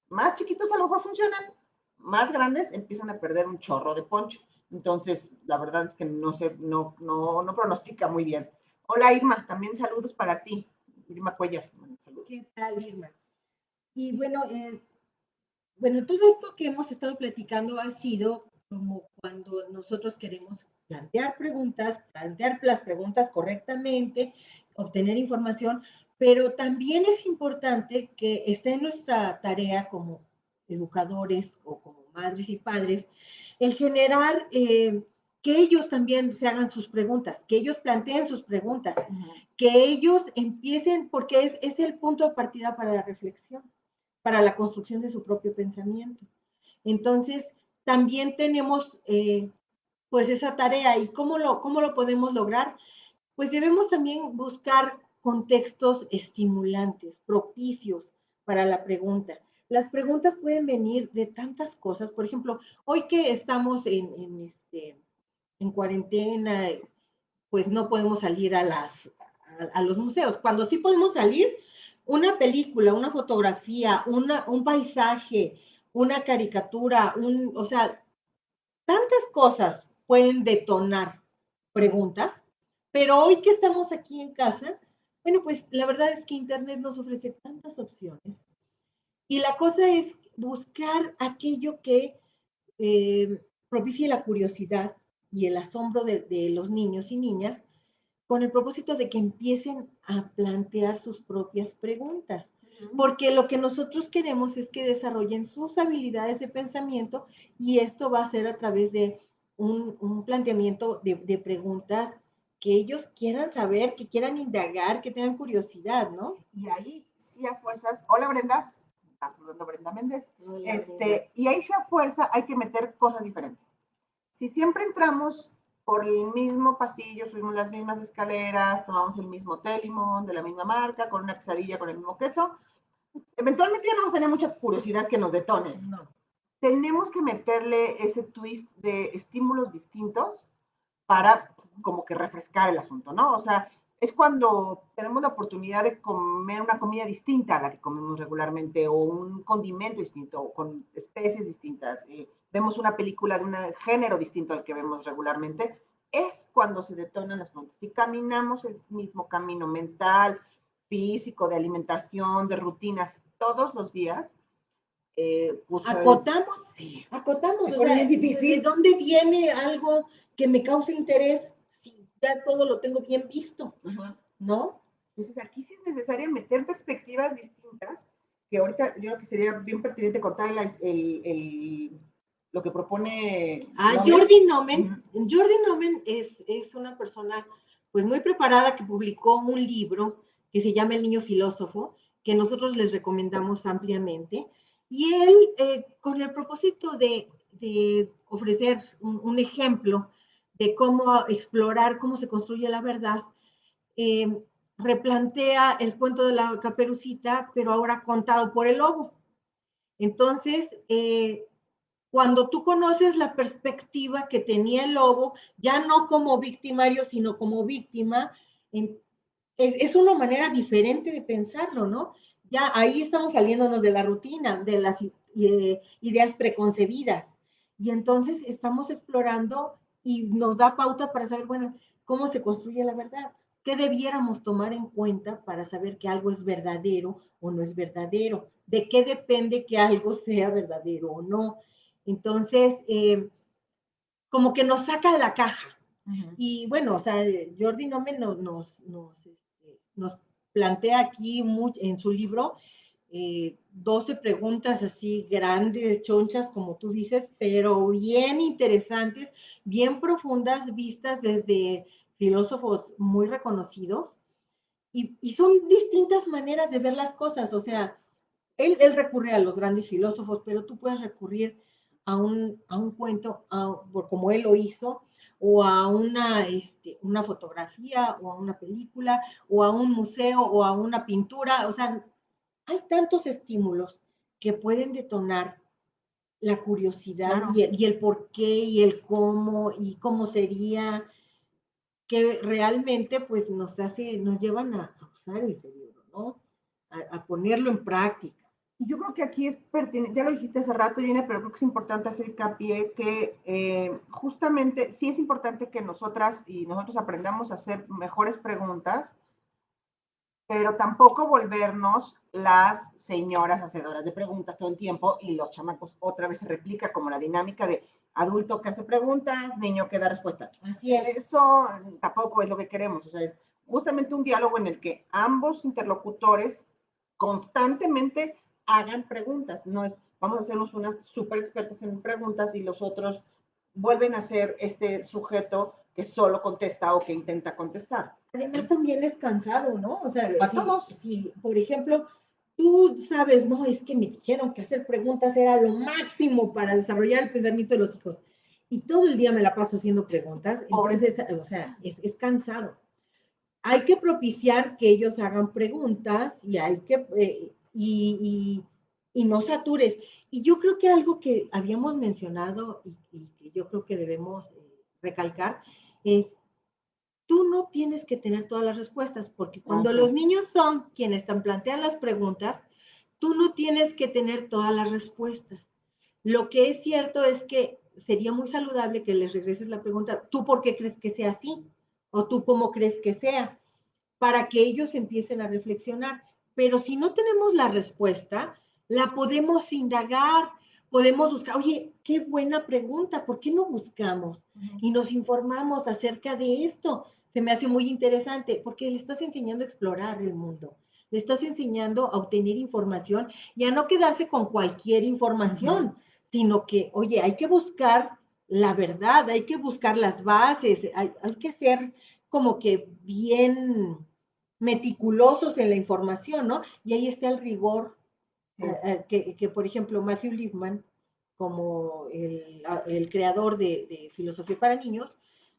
más chiquitos a lo mejor funcionan, más grandes empiezan a perder un chorro de poncho. Entonces, la verdad es que no pronostica muy bien. Hola Irma, también saludos para ti. Irma Cuellar. Saludos. ¿Qué tal, Irma? Y bueno, todo esto que hemos estado platicando ha sido como cuando nosotros queremos plantear las preguntas correctamente, obtener información, pero también es importante que esté en nuestra tarea como educadores o como madres y padres, el generar que ellos también se hagan sus preguntas, que ellos planteen sus preguntas, que ellos empiecen, porque es el punto de partida para la reflexión, para la construcción de su propio pensamiento. Entonces, también tenemos pues esa tarea. ¿Y cómo lo podemos lograr? Pues debemos también buscar contextos estimulantes, propicios para la pregunta. Las preguntas pueden venir de tantas cosas. Por ejemplo, hoy que estamos en cuarentena, pues no podemos salir a los museos. Cuando sí podemos salir, una película, una fotografía, un paisaje, una caricatura, o sea, tantas cosas pueden detonar preguntas, pero hoy que estamos aquí en casa, bueno, pues la verdad es que Internet nos ofrece tantas opciones y la cosa es buscar aquello que propicie la curiosidad y el asombro de los niños y niñas con el propósito de que empiecen a plantear sus propias preguntas. Porque lo que nosotros queremos es que desarrollen sus habilidades de pensamiento y esto va a ser a través de un planteamiento de preguntas que ellos quieran saber, que quieran indagar, que tengan curiosidad, ¿no? Y ahí sí a fuerzas. Hola Brenda, está saludando Brenda Méndez. Hola, Brenda. Y ahí sí a fuerza hay que meter cosas diferentes. Si siempre entramos por el mismo pasillo, subimos las mismas escaleras, tomamos el mismo té limón de la misma marca, con una quesadilla con el mismo queso, eventualmente ya no vamos a tener mucha curiosidad que nos detone. No. Tenemos que meterle ese twist de estímulos distintos para como que refrescar el asunto, ¿no? O sea, es cuando tenemos la oportunidad de comer una comida distinta a la que comemos regularmente o un condimento distinto o con especies distintas. Vemos una película de un género distinto al que vemos regularmente, es cuando se detonan las preguntas. Si caminamos el mismo camino mental, físico, de alimentación, de rutinas todos los días, pues acotamos, sí, acotamos, se o pone sea, bien difícil. ¿de dónde viene algo que me cause interés si ya todo lo tengo bien visto? ¿No? Entonces, aquí sí es necesario meter perspectivas distintas, que ahorita yo creo que sería bien pertinente contar lo que propone Nomen. Jordi Nomen, Jordi Nomen es una persona pues muy preparada que publicó un libro que se llama El Niño Filósofo, que nosotros les recomendamos ampliamente. Y él, con el propósito de ofrecer un ejemplo de cómo explorar, cómo se construye la verdad, eh, replantea el cuento de la caperucita, pero ahora contado por el lobo. Entonces, cuando tú conoces la perspectiva que tenía el lobo, ya no como victimario, sino como víctima, es una manera diferente de pensarlo, ¿no? Ya ahí estamos saliéndonos de la rutina, de las ideas preconcebidas. Y entonces estamos explorando y nos da pauta para saber, bueno, cómo se construye la verdad. ¿Qué debiéramos tomar en cuenta para saber que algo es verdadero o no es verdadero? ¿De qué depende que algo sea verdadero o no? Entonces, como que nos saca de la caja. Y bueno, o sea, Jordi Nomen nos plantea aquí en su libro 12 preguntas así grandes, chonchas, como tú dices, pero bien interesantes, bien profundas, vistas desde filósofos muy reconocidos. Y son distintas maneras de ver las cosas, o sea, él recurre a los grandes filósofos, pero tú puedes recurrir a un cuento, como él lo hizo, o a una fotografía, o a una película, o a un museo, o a una pintura. O sea, hay tantos estímulos que pueden detonar la curiosidad Claro. y el por qué y el cómo y cómo sería, que realmente pues nos llevan a usar el cerebro, ¿no? A ponerlo en práctica. Yo creo que aquí es pertinente, ya lo dijiste hace rato, Gina, pero creo que es importante hacer hincapié que justamente sí es importante que nosotras y nosotros aprendamos a hacer mejores preguntas, pero tampoco volvernos las señoras hacedoras de preguntas todo el tiempo y los chamacos otra vez se replica como la dinámica de adulto que hace preguntas, niño que da respuestas. Así es. Eso tampoco es lo que queremos, o sea, es justamente un diálogo en el que ambos interlocutores constantemente hagan preguntas, no es vamos a hacernos unas súper expertas en preguntas y los otros vuelven a ser este sujeto que solo contesta o que intenta contestar. Además también es cansado, ¿no? O sea, A todos. si, por ejemplo, tú sabes, no, es que me dijeron que hacer preguntas era lo máximo para desarrollar el pensamiento de los hijos. Y todo el día me la paso haciendo preguntas, entonces, o sea, es cansado. Hay que propiciar que ellos hagan preguntas y hay que, y no satures. Y yo creo que algo que habíamos mencionado y que yo creo que debemos recalcar es, tú no tienes que tener todas las respuestas, porque cuando los niños son quienes te plantean las preguntas, tú no tienes que tener todas las respuestas. Lo que es cierto es que sería muy saludable que les regreses la pregunta, ¿tú por qué crees que sea así? ¿O tú cómo crees que sea? Para que ellos empiecen a reflexionar. Pero si no tenemos la respuesta, la podemos indagar, podemos buscar, oye, qué buena pregunta, ¿por qué no buscamos? Y nos informamos acerca de esto. Se me hace muy interesante porque le estás enseñando a explorar el mundo, le estás enseñando a obtener información y a no quedarse con cualquier información, sino que, oye, hay que buscar la verdad, hay que buscar las bases, hay que ser como que bien meticulosos en la información, ¿no? Y ahí está el rigor, que, por ejemplo, Matthew Lipman, como el creador de Filosofía para Niños,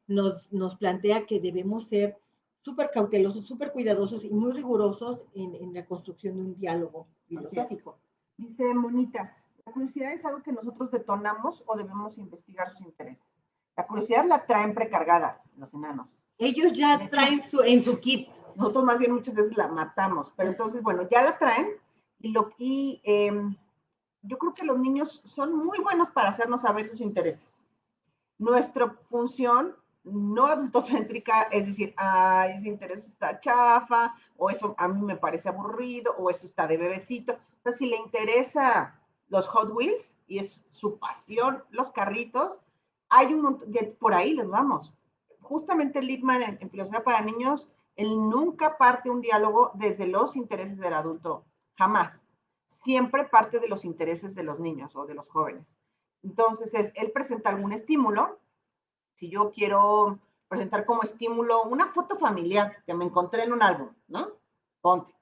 nos plantea que debemos ser súper cautelosos, súper cuidadosos y muy rigurosos en la construcción de un diálogo filosófico. Dice Monita, la curiosidad es algo que nosotros detonamos o debemos investigar sus intereses. La curiosidad la traen precargada los enanos. Ellos ya traen en su kit. Nosotros más bien muchas veces la matamos, pero entonces, bueno, ya la traen y yo creo que los niños son muy buenos para hacernos saber sus intereses. Nuestra función no adultocéntrica es decir, ese interés está chafa, o eso a mí me parece aburrido, o eso está de bebecito. O sea, si le interesa los Hot Wheels, y es su pasión, los carritos. Hay un montón, por ahí les vamos. Justamente Lippmann en Filosofía para Niños, él nunca parte un diálogo desde los intereses del adulto, jamás. Siempre parte de los intereses de los niños o de los jóvenes. Entonces, él presenta algún estímulo. Si yo quiero presentar como estímulo una foto familiar que me encontré en un álbum, ¿no? Ponte.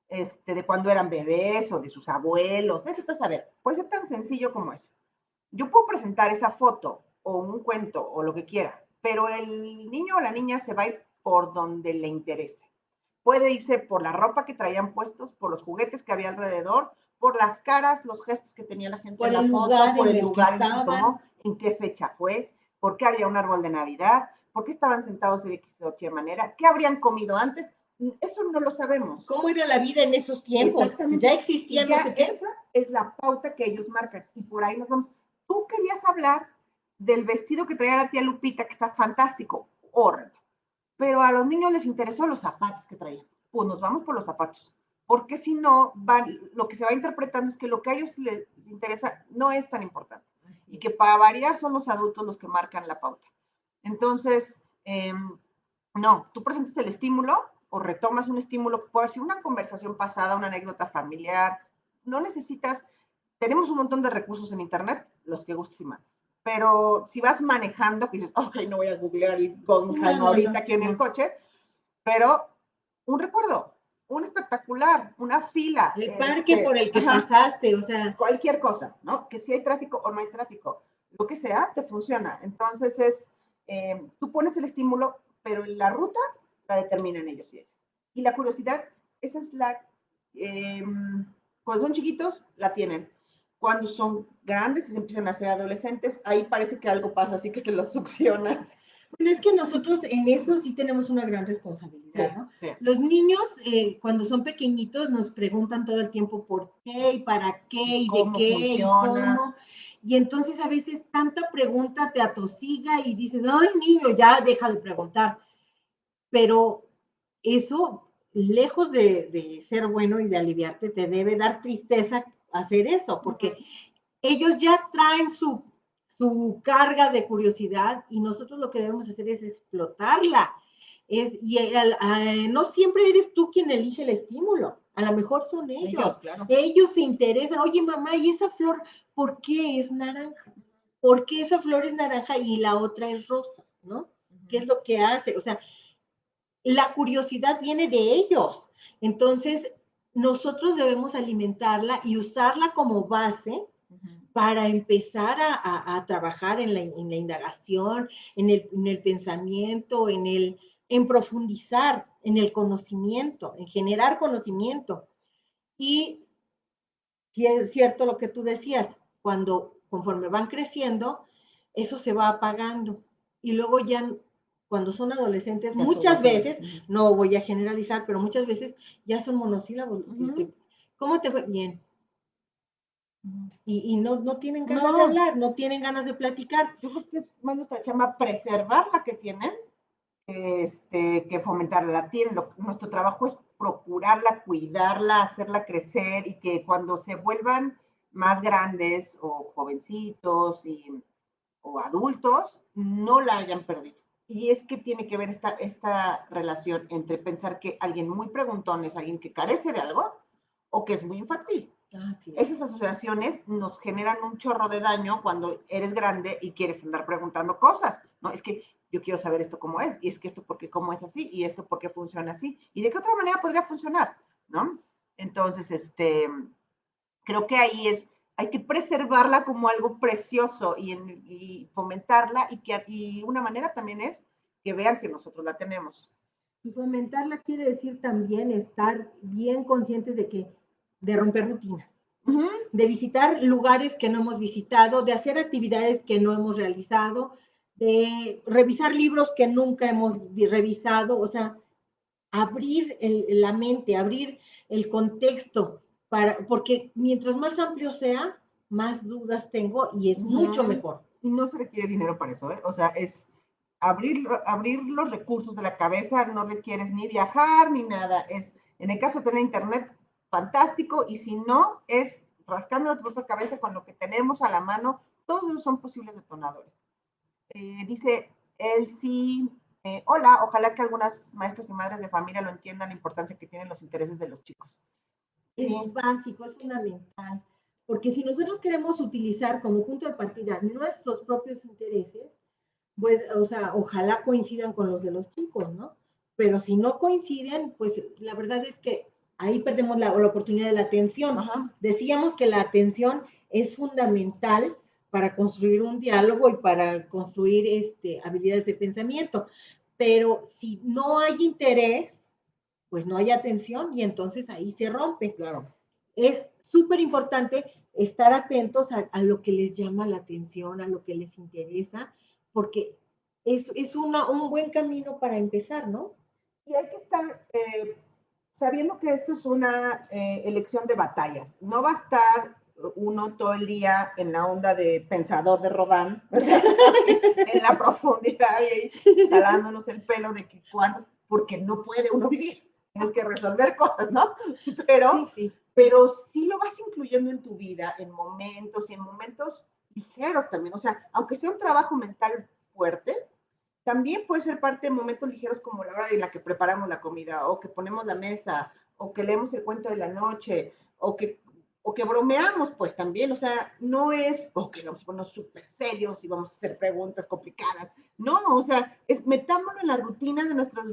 De cuando eran bebés o de sus abuelos, vete a saber. Puede ser tan sencillo como eso. Yo puedo presentar esa foto o un cuento o lo que quiera, pero el niño o la niña se va a ir por donde le interese. Puede irse por la ropa que traían puestos, por los juguetes que había alrededor, por las caras, los gestos que tenía la gente en la foto, por el lugar en el que tomó, en qué fecha fue, por qué había un árbol de Navidad, por qué estaban sentados de X o Y manera, qué habrían comido antes. Eso no lo sabemos. ¿Cómo era la vida en esos tiempos? Exactamente. Ya existía, no sé qué. Esa es la pauta que ellos marcan. Y por ahí nos vamos. Tú querías hablar del vestido que traía la tía Lupita, que está fantástico, horrendo. Pero a los niños les interesó los zapatos que traían. Pues nos vamos por los zapatos. Porque si no, lo que se va interpretando es que lo que a ellos les interesa no es tan importante. Y que para variar son los adultos los que marcan la pauta. Entonces, no, tú presentas el estímulo o retomas un estímulo que puede ser una conversación pasada, una anécdota familiar. No necesitas, tenemos un montón de recursos en internet, los que gustes y mandes. Pero si vas manejando, que dices, ok, no voy a googlear y Guggenheim ahorita aquí en el coche, pero un recuerdo, un espectacular, una fila. El parque por el que pasaste, o sea. Cualquier cosa, ¿no? Que si hay tráfico o no hay tráfico, lo que sea, te funciona. Entonces tú pones el estímulo, pero la ruta la determinan ellos y ellas. Y la curiosidad, esa es cuando son chiquitos, la tienen. Cuando son grandes y se empiezan a ser adolescentes, ahí parece que algo pasa, así que se los succionan. Bueno, es que nosotros en eso sí tenemos una gran responsabilidad, sí, ¿no? Sí. Los niños, cuando son pequeñitos, nos preguntan todo el tiempo por qué y para qué y de qué funciona. Y cómo. Y entonces a veces tanta pregunta te atosiga y dices, ay, niño, ya deja de preguntar. Pero eso, lejos de ser bueno y de aliviarte, te debe dar tristeza hacer eso, porque ellos ya traen su carga de curiosidad y nosotros lo que debemos hacer es explotarla. No siempre eres tú quien elige el estímulo, a lo mejor son ellos. Claro. Ellos se interesan, oye mamá, ¿y esa flor por qué es naranja? ¿Por qué esa flor es naranja y la otra es rosa? ¿No? ¿Qué es lo que hace? O sea, la curiosidad viene de ellos. Entonces, nosotros debemos alimentarla y usarla como base para empezar a trabajar en la indagación, en el pensamiento, en profundizar, en el conocimiento, en generar conocimiento. Y si es cierto lo que tú decías, conforme van creciendo, eso se va apagando. Y luego ya, cuando son adolescentes, muchas veces, no voy a generalizar, pero muchas veces ya son monosílabos. ¿Cómo te fue? Bien. Y no tienen ganas de hablar, no tienen ganas de platicar. Yo creo que es más nuestra chamba preservar la que tienen que fomentarla. Nuestro trabajo es procurarla, cuidarla, hacerla crecer y que cuando se vuelvan más grandes o jovencitos o adultos, no la hayan perdido. Y es que tiene que ver esta relación entre pensar que alguien muy preguntón es alguien que carece de algo o que es muy infantil. Esas asociaciones nos generan un chorro de daño cuando eres grande y quieres andar preguntando cosas, ¿no? Es que yo quiero saber esto cómo es, y es que esto porque cómo es así, y esto porque funciona así, y de qué otra manera podría funcionar, ¿no? Entonces, creo que hay que preservarla como algo precioso y fomentarla, y una manera también es que vean que nosotros la tenemos. Y fomentarla quiere decir también estar bien conscientes de romper rutinas, de visitar lugares que no hemos visitado, de hacer actividades que no hemos realizado, de revisar libros que nunca hemos revisado, o sea, abrir la mente, abrir el contexto, porque mientras más amplio sea, más dudas tengo y es mucho mejor. Y no se requiere dinero para eso, ¿eh? O sea, es abrir los recursos de la cabeza, no requieres ni viajar ni nada. En el caso de tener internet, fantástico, y si no, es rascando la propia cabeza con lo que tenemos a la mano, todos esos son posibles detonadores. Dice él sí, hola, ojalá que algunas maestras y madres de familia lo entiendan la importancia que tienen los intereses de los chicos. Es básico, es fundamental, porque si nosotros queremos utilizar como punto de partida nuestros propios intereses, pues, o sea, ojalá coincidan con los de los chicos, ¿no? Pero si no coinciden, pues la verdad es que ahí perdemos la oportunidad de la atención. Ajá. Decíamos que la atención es fundamental para construir un diálogo y para construir habilidades de pensamiento. Pero si no hay interés, pues no hay atención y entonces ahí se rompe. Claro. Es súper importante estar atentos a lo que les llama la atención, a lo que les interesa, porque es un buen camino para empezar, ¿no? Y hay que estar sabiendo que esto es una elección de batallas. No va a estar uno todo el día en la onda de pensador de Rodin, en la profundidad y jalándonos el pelo de que cuántos, porque no puede uno vivir. Tienes que resolver cosas, ¿no? Pero sí. Pero sí lo vas incluyendo en tu vida, en momentos y en momentos ligeros también. O sea, aunque sea un trabajo mental fuerte, también puede ser parte de momentos ligeros como la hora en la que preparamos la comida, o que ponemos la mesa, o que leemos el cuento de la noche, o que bromeamos, pues también. O sea, no es, ok, vamos a ponernos súper serios y vamos a hacer preguntas complicadas. No, o sea, metámoslo en la rutina de nuestros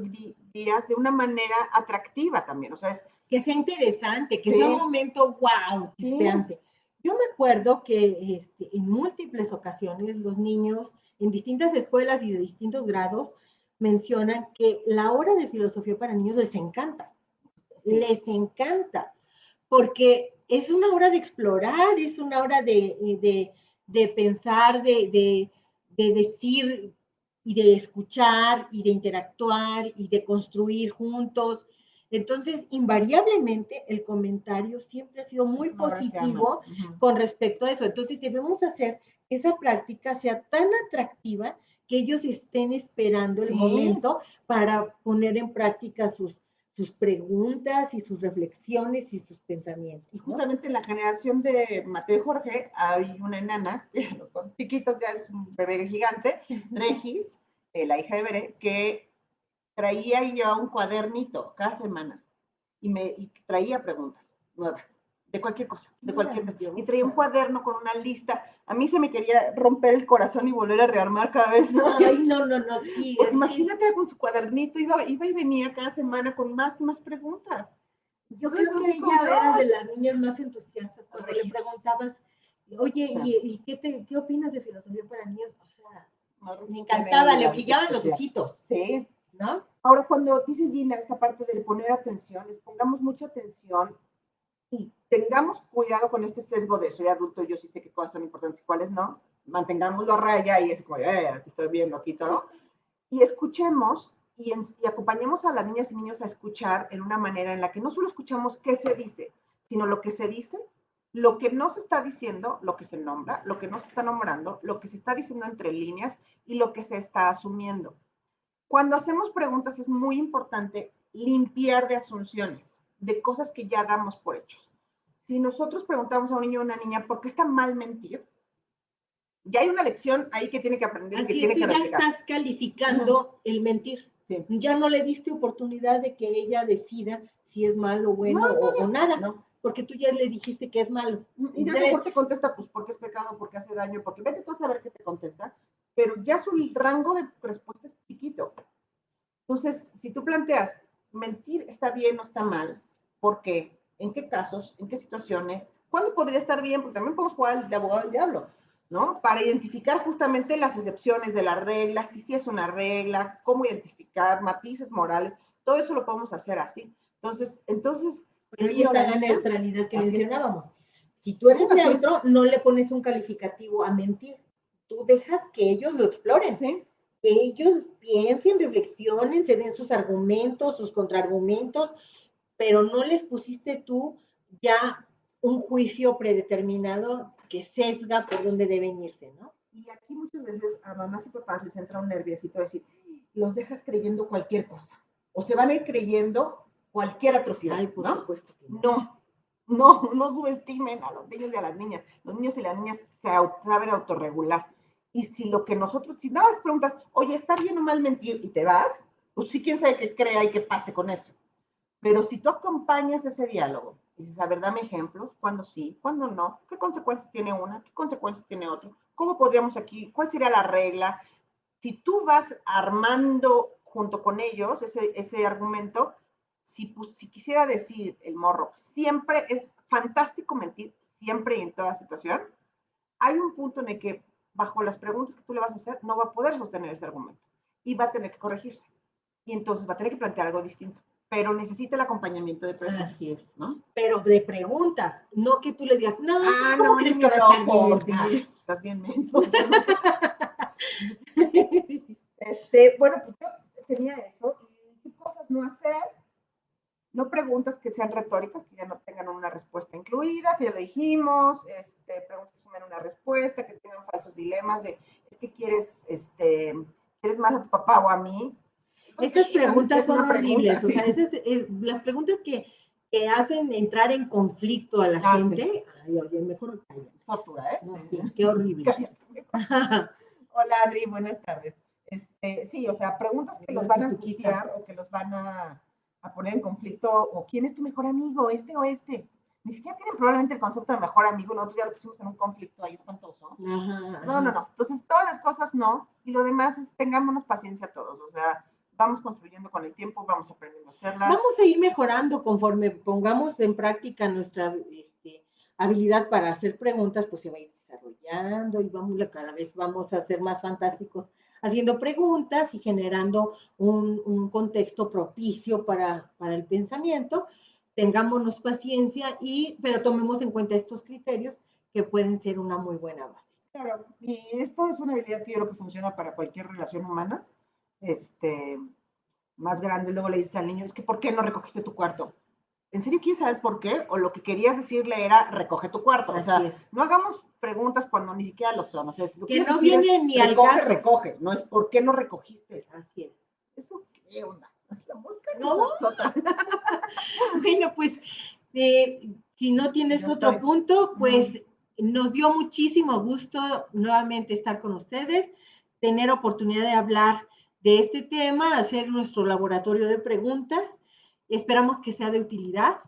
días de una manera atractiva también. O sea, es que sea interesante, que sí. sea un momento wow, chispeante. Sí. Yo me acuerdo que en múltiples ocasiones los niños en distintas escuelas y de distintos grados mencionan que la hora de filosofía para niños les encanta, porque es una hora de explorar, es una hora de pensar, de decir y de escuchar y de interactuar y de construir juntos. Entonces, invariablemente, el comentario siempre ha sido muy positivo con respecto a eso. Entonces, debemos hacer que esa práctica sea tan atractiva que ellos estén esperando el momento para poner en práctica sus preguntas y sus reflexiones y sus pensamientos, ¿no? Y justamente en la generación de Mateo y Jorge hay una enana, no son chiquitos, ya es un bebé gigante, Regis, la hija de Bere, que traía y llevaba un cuadernito cada semana y traía preguntas nuevas, de cualquier cosa, de cualquier cosa. Y traía un cuaderno con una lista. A mí se me quería romper el corazón y volver a rearmar cada vez. ¿No? Ay, no, sí. Porque imagínate con su cuadernito, iba y venía cada semana con más y más preguntas. Yo creo que ella era de las niñas más entusiastas cuando le preguntabas, oye, ¿y qué opinas de filosofía para niños? O sea, me encantaba, le brillaban los ojitos. Sí. ¿No? Ahora, cuando dices, Gina, esta parte de poner atención, les pongamos mucha atención y tengamos cuidado con este sesgo de soy adulto, yo sí sé qué cosas son importantes y cuáles no, mantengámoslo a raya y es como, te estoy viendo aquí todo, y escuchemos y acompañemos a las niñas y niños a escuchar en una manera en la que no solo escuchamos qué se dice, sino lo que se dice, lo que no se está diciendo, lo que se nombra, lo que no se está nombrando, lo que se está diciendo entre líneas y lo que se está asumiendo. Cuando hacemos preguntas es muy importante limpiar de asunciones, de cosas que ya damos por hechos. Si nosotros preguntamos a un niño o una niña por qué está mal mentir, ya hay una lección ahí que tiene que aprender, que tiene que replicar. Ya estás calificando el mentir. Sí. Ya no le diste oportunidad de que ella decida si es malo, bueno o nada. Porque tú ya le dijiste que es malo. Y ya mejor te contesta, pues, porque es pecado, porque hace daño, porque vete tú a saber qué te contesta, pero ya su rango de respuesta es chiquito. Entonces, si tú planteas, mentir está bien o está mal, ¿por qué? ¿En qué casos? ¿En qué situaciones? ¿Cuándo podría estar bien? Porque también podemos jugar de abogado del diablo, ¿no? Para identificar justamente las excepciones de la regla, si sí es una regla, cómo identificar, matices morales, todo eso lo podemos hacer así. Entonces, pero ahí está la neutralidad que mencionábamos. Si tú eres neutro, no le pones un calificativo a mentir. Tú dejas que ellos lo exploren. ¿Sí? Que ellos piensen, reflexionen, se den sus argumentos, sus contraargumentos, pero no les pusiste tú ya un juicio predeterminado que sesga por dónde deben irse, ¿no? Y aquí muchas veces a mamás y papás les entra un nerviosito de decir, los dejas creyendo cualquier cosa, o se van a ir creyendo cualquier atrocidad. Ay, por ¿no? supuesto que no. no subestimen a los niños y a las niñas. Los niños y las niñas saben autorregular. Y si lo que nosotros, si nada más preguntas, oye, ¿está bien o mal mentir? Y te vas, pues sí, quién sabe qué crea y qué pase con eso. Pero si tú acompañas ese diálogo y dices, a ver, dame ejemplos, cuándo sí, cuándo no, qué consecuencias tiene una, qué consecuencias tiene otro, cómo podríamos aquí, cuál sería la regla. Si tú vas armando junto con ellos ese argumento, si quisiera decir el morro, siempre es fantástico mentir, siempre y en toda situación, hay un punto en el que bajo las preguntas que tú le vas a hacer no va a poder sostener ese argumento y va a tener que corregirse. Y entonces va a tener que plantear algo distinto, pero necesita el acompañamiento de preguntas. Así es, ¿no? Pero de preguntas, no que tú les digas, no, ¿cómo No, crees niño que va a estar loco, bien? sí, estás bien menso. Bueno, pues yo tenía eso, y qué cosas no hacer. No preguntas que sean retóricas, que ya no tengan una respuesta incluida, que ya lo dijimos, preguntas que sumen una respuesta, que tengan falsos dilemas de, es que quieres más a tu papá o a mí. Estas preguntas son horribles, pregunta, o sea, las preguntas que hacen entrar en conflicto a la gente, sí. ay, oye, mejor cállate. Tortura, ¿eh? No, sí, qué horrible. Hola, Adri, buenas tardes. Sí, o sea, preguntas que los van a angustiar o que los van a poner en conflicto, o quién es tu mejor amigo, este o este. Ni siquiera tienen probablemente el concepto de mejor amigo, nosotros ya lo pusimos en un conflicto ahí espantoso. Ajá. No. Entonces, todas las cosas no, y lo demás es, tengámonos paciencia todos, o sea, vamos construyendo con el tiempo, vamos aprendiendo a hacerlas. Vamos a ir mejorando conforme pongamos en práctica nuestra habilidad para hacer preguntas, pues se va a ir desarrollando y cada vez vamos a ser más fantásticos haciendo preguntas y generando un contexto propicio para el pensamiento. Tengámonos paciencia, pero tomemos en cuenta estos criterios que pueden ser una muy buena base. Claro, y esto es una habilidad que yo creo que funciona para cualquier relación humana, más grande. Luego le dices al niño, es que ¿por qué no recogiste tu cuarto? ¿En serio quieres saber por qué? O lo que querías decirle era, recoge tu cuarto. Así o sea, es. No hagamos preguntas cuando ni siquiera lo son. O sea, lo que no viene ni al caso. Recoge, no es ¿por qué no recogiste? Así es. ¿Eso qué onda? La mosca no. Bueno, pues, si no tienes otro punto, pues nos dio muchísimo gusto nuevamente estar con ustedes, tener oportunidad de hablar de este tema, hacer nuestro laboratorio de preguntas. Esperamos que sea de utilidad.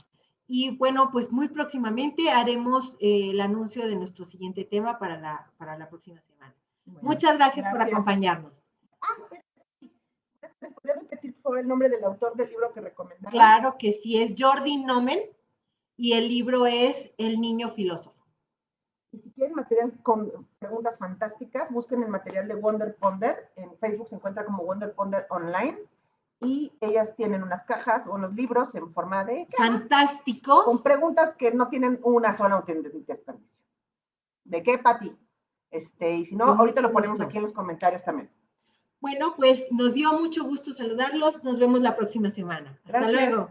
Y bueno, pues muy próximamente haremos el anuncio de nuestro siguiente tema para la próxima semana. Bueno, Muchas gracias por acompañarnos. ¿Les podría repetir por favor el nombre del autor del libro que recomendaron? Claro que sí, es Jordi Nomen y el libro es El niño filósofo. Y si quieren material con preguntas fantásticas, busquen el material de Wonder Ponder. En Facebook se encuentra como Wonder Ponder Online. Y ellas tienen unas cajas o unos libros en forma de... Fantásticos. Con preguntas que no tienen una sola desperdicio. ¿De qué, Pati? Y si no, ahorita lo ponemos aquí en los comentarios también. Bueno, pues nos dio mucho gusto saludarlos. Nos vemos la próxima semana. Hasta luego.